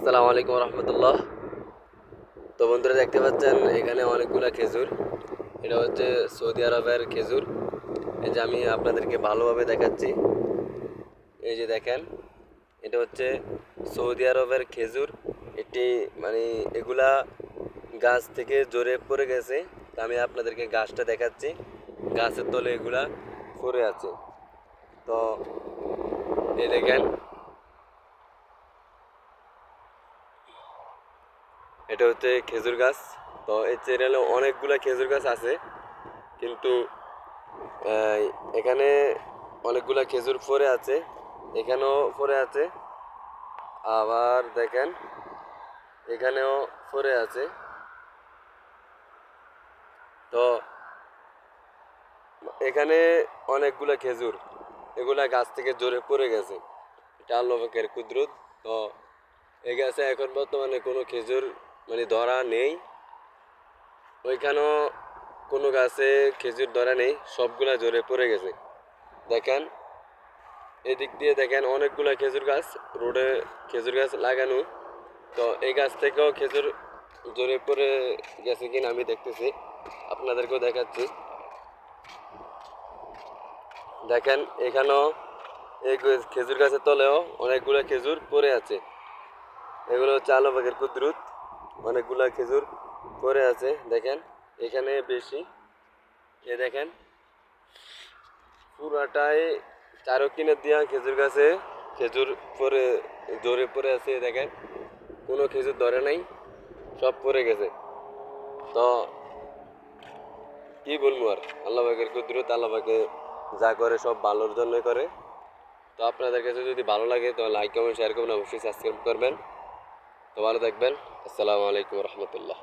আসসালামু আলাইকুম রহমতুল্লাহ। তো বন্ধুরা দেখতে পাচ্ছেন এখানে অনেকগুলা খেজুর। এটা হচ্ছে সৌদি আরবের খেজুর। এই যে আমি আপনাদেরকে ভালোভাবে দেখাচ্ছি। এই যে দেখেন, এটা হচ্ছে সৌদি আরবের খেজুর। এটি মানে এগুলা গাছ থেকে জোরে পড়ে গেছে। তা আমি আপনাদেরকে গাছটা দেখাচ্ছি। গাছের তলে এগুলা পড়ে আছে। তো এই দেখেন, এটা হচ্ছে খেজুর গাছ। তো এই চ্যানেলে অনেকগুলা খেজুর গাছ আছে, কিন্তু আহ, এখানে অনেকগুলা খেজুর পড়ে আছে, এখানেও পড়ে আছে, আবার দেখেন এখানেও পড়ে আছে। তো এখানে অনেকগুলা খেজুর, এগুলা গাছ থেকে জোরে পড়ে গেছে। এটা আল্লাহ পাকের কুদরত। তো এই গাছে এখন বর্তমানে কোনো খেজুর মানে ধরা নেই। ওইখানেও কোনো গাছে খেজুর ধরা নেই, সবগুলা জোরে পড়ে গেছে। দেখেন, এদিক দিয়ে দেখেন অনেকগুলা খেজুর গাছ, রোডে খেজুর গাছ লাগানো। তো এই গাছ থেকেও খেজুর জোরে পড়ে গেছে কিনা আমি দেখতেছি, আপনাদেরকেও দেখাচ্ছি। দেখেন এখানেও এই খেজুর গাছের তলেও অনেকগুলো খেজুর পড়ে আছে। এগুলো হচ্ছে আল্লাহ পাকের কুদরত। অনেকগুলা খেজুর পড়ে আছে দেখেন, এখানে বেশি। এ দেখেন পুরাটাই চারো কিনে দিয়া খেজুর গাছে খেজুর পরে জোরে পড়ে আছে। দেখেন কোনো খেজুর ধরে নাই, সব পড়ে গেছে। তো কি বলবো আর, আল্লাহ পাকের কুদরত। আল্লাহ পাকে যা করে সব ভালোর জন্যই করে। তো আপনাদের কাছে যদি ভালো লাগে তো লাইক কমেন্ট শেয়ার করবেন, অবশ্যই সাবস্ক্রাইব করবেন। তো ভালো থাকবেন। আসসালামু আলাইকুম রহমতুল্লাহ।